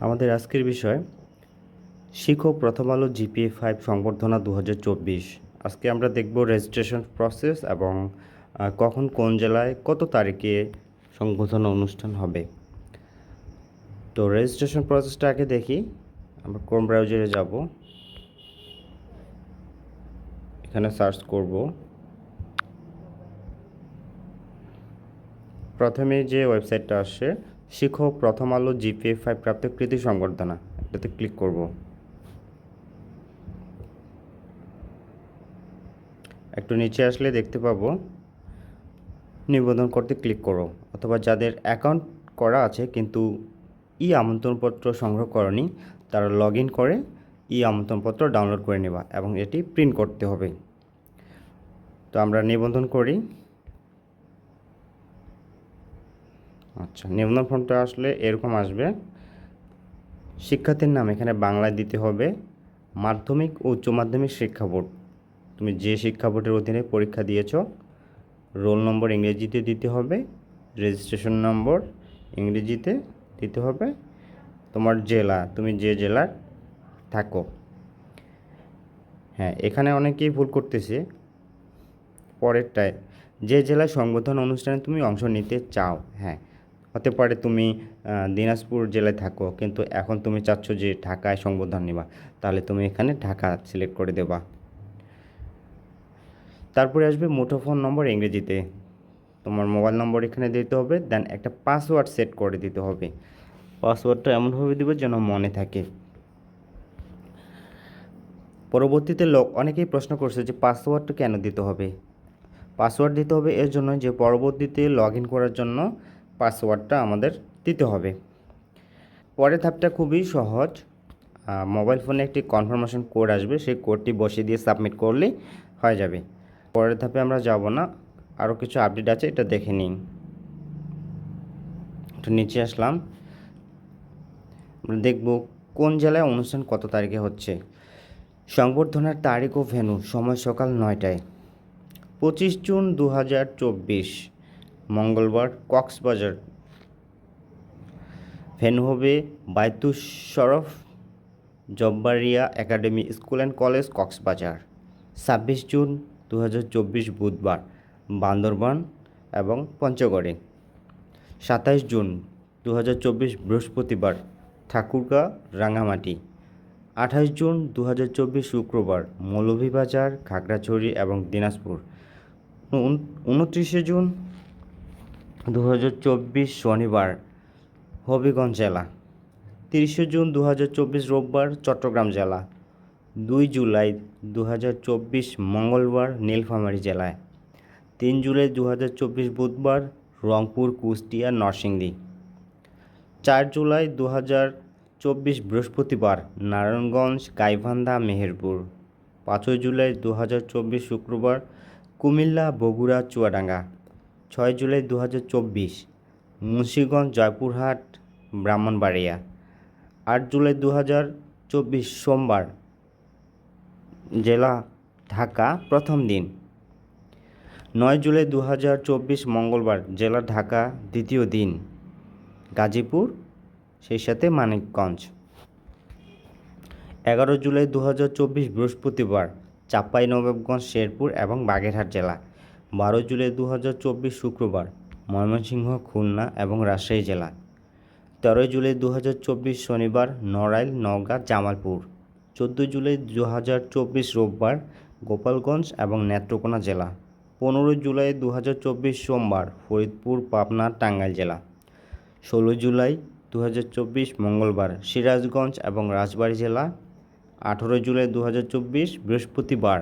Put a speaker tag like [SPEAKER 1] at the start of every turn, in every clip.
[SPEAKER 1] আমাদের আজকের বিষয় শিখো প্রথম আলো জিপিএ 5 সংবর্ধনা 2024। আজকে আমরা দেখব রেজিস্ট্রেশন প্রসেস এবং কখন কোন জেলায় কত তারিখে সংবর্ধনা অনুষ্ঠান হবে। তো রেজিস্ট্রেশন প্রসেসটা আগে দেখি। আমরা ক্রোম ব্রাউজারে যাব, এখানে সার্চ করব। প্রথমে যে ওয়েবসাইটটা আসে শিখো প্রথম আলো জিপিএ 5 প্রাপ্ত কৃতি সংবর্ধনা, এটাতে ক্লিক করব। একটু নিচে আসলে দেখতে পাবো নিবন্ধন করতে ক্লিক করো, অথবা যাদের অ্যাকাউন্ট করা আছে কিন্তু ই আমন্ত্রণপত্র সংগ্রহ করনি তারা লগ ইন করে ই আমন্ত্রণপত্র ডাউনলোড করে নেবা এবং এটি প্রিন্ট করতে হবে। তো আমরা নিবন্ধন করি। আচ্ছা, নিবন্ধন ফর্মটা আসলে এরকম আসবে। শিক্ষার্থীর নাম এখানে বাংলায় দিতে হবে। মাধ্যমিক ও উচ্চ মাধ্যমিক শিক্ষা বোর্ড, তুমি যে শিক্ষা বোর্ডের অধীনে পরীক্ষা দিয়েছো, রোল নম্বর ইংরেজিতে দিতে হবে, রেজিস্ট্রেশন নম্বর ইংরেজিতে দিতে হবে, তোমার জেলা, তুমি যে জেলার থাকো। হ্যাঁ, এখানে অনেকেই ভুল করতেছে পরেরটায়, যে জেলায় সংবর্ধনা অনুষ্ঠানে তুমি অংশ নিতে চাও। হ্যাঁ, হতে পারে তুমি দিনাজপুর জেলায় থাকো কিন্তু এখন তুমি চাচ্ছ যে ঢাকায় সংবর্ধনা নেবা, তাহলে তুমি এখানে ঢাকা সিলেক্ট করে দেবা। তারপরে আসবে মুঠোফোন নম্বর ইংরেজিতে, তোমার মোবাইল নম্বর এখানে দিতে হবে, দেন একটা পাসওয়ার্ড সেট করে দিতে হবে। পাসওয়ার্ডটা এমনভাবে দেবে যেন মনে থাকে। পরবর্তীতে অনেকেই প্রশ্ন করছে যে পাসওয়ার্ডটা কেন দিতে হবে। পাসওয়ার্ড দিতে হবে এর জন্য যে পরবর্তীতে লগ ইন করার জন্য পাসওয়ার্ডটা আমাদের দিতে হবে। পরের ধাপটা খুবই সহজ। মোবাইল ফোনে একটি কনফার্মেশন কোড আসবে, সেই কোডটি বসিয়ে দিয়ে সাবমিট করলেই হয়ে যাবে। পরের ধাপে আমরা যাব না, আরও কিছু আপডেট আছে, এটা দেখে নিন। একটু নিচে আসলাম, আমরা দেখব কোন জেলায় অনুষ্ঠান কত তারিখে হচ্ছে। সংবর্ধনার তারিখ ও ভেন্যু, সময় সকাল 9টায়, 25 জুন 2024 মঙ্গলবার, কক্সবাজার। ভেন্যু হবে Baitush Sharaf Jabbaria academy school and college, Cox's Bazar. 26 June 2024 বুধবার, বান্দরবান এবং পঞ্চগড়ে। 27 জুন 2024 বৃহস্পতিবার, ঠাকুরগাঁ, রাঙামাটি। 28 জুন 2024 শুক্রবার, মৌলভীবাজার, খাগড়াছড়ি এবং দিনাজপুর। 29 জুন 2024 শনিবার, হবিগঞ্জ জেলা। 30 জুন 2024 রোববার, চট্টগ্রাম জেলা। 2 জুলাই 2024 মঙ্গলবার, নীলফামারী জেলায়। 3 জুলাই 2024 বুধবার, রংপুর, কুষ্টিয়া, নরসিংদী। 4 জুলাই 2024 বৃহস্পতিবার, নারায়ণগঞ্জ, গাইবান্ধা, মেহেরপুর। 5 জুলাই 2024 শুক্রবার, কুমিল্লা, বগুড়া, চুয়াডাঙ্গা। 6 জুলাই 2024 মুন্সিগঞ্জ, জয়পুরহাট, ব্রাহ্মণবাড়িয়া। 8 জুলাই 2024 সোমবার, জেলা ঢাকা, প্রথম দিন। 9 জুলাই 2024 মঙ্গলবার, জেলা ঢাকা, দ্বিতীয় দিন। গাজীপুর, সেই সাথে মানিকগঞ্জ। 11 জুলাই 2024 বৃহস্পতিবার, চাঁপাইনবাবগঞ্জ, শেরপুর এবং বাগেরহাট জেলা। 12 জুলাই 2024 শুক্রবার, ময়মনসিংহ, খুলনা এবং রাজশাহী জেলা। 13 জুলাই 2024 শনিবার, নড়াইল, নওগাঁ, জামালপুর। 14 জুলাই 2024 রোববার, গোপালগঞ্জ এবং নেত্রকোনা জেলা। 15 জুলাই 2024 সোমবার, ফরিদপুর, পাবনা, টাঙ্গাইল জেলা। 16 জুলাই 2024 মঙ্গলবার, সিরাজগঞ্জ এবং রাজবাড়ী জেলা। 18 জুলাই 2024 বৃহস্পতিবার,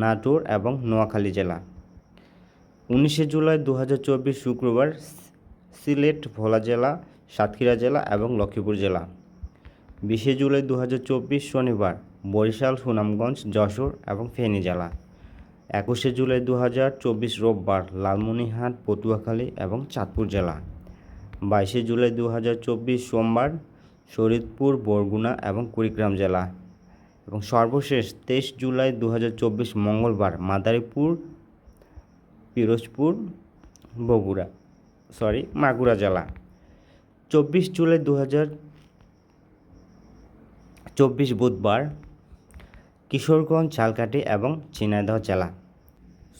[SPEAKER 1] নাটোর এবং নোয়াখালী জেলা। 19 জুলাই 2024 শুক্রবার, সিলেট, ভোলা জেলা, সাতক্ষীরা জেলা এবং লক্ষ্মীপুর জেলা। 20 জুলাই 2024 শনিবার, বরিশাল, সুনামগঞ্জ, যশোর এবং ফেনী জেলা। 21 জুলাই 2024 রোববার, লালমনিরহাট, পটুয়াখালী এবং চাঁদপুর জেলা। 22 জুলাই 2024 সোমবার, শরীয়তপুর, বরগুনা এবং কুড়িগ্রাম জেলা। এবং সর্বশেষ 23 জুলাই 2024 মঙ্গলবার, মাদারীপুর, পিরোজপুর, মাগুরা জেলা। 24 জুলাই 24 বুধবার কিশোরগঞ্জ, ঝালকাঠি এবং ঝিনাইদহ জেলা।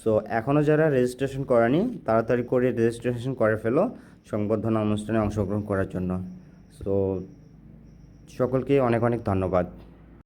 [SPEAKER 1] সো এখনও যারা রেজিস্ট্রেশন করেনি তাড়াতাড়ি করে রেজিস্ট্রেশন করে ফেলো সংবর্ধনা অনুষ্ঠানে অংশগ্রহণ করার জন্য। সো সকলকে অনেক অনেক ধন্যবাদ।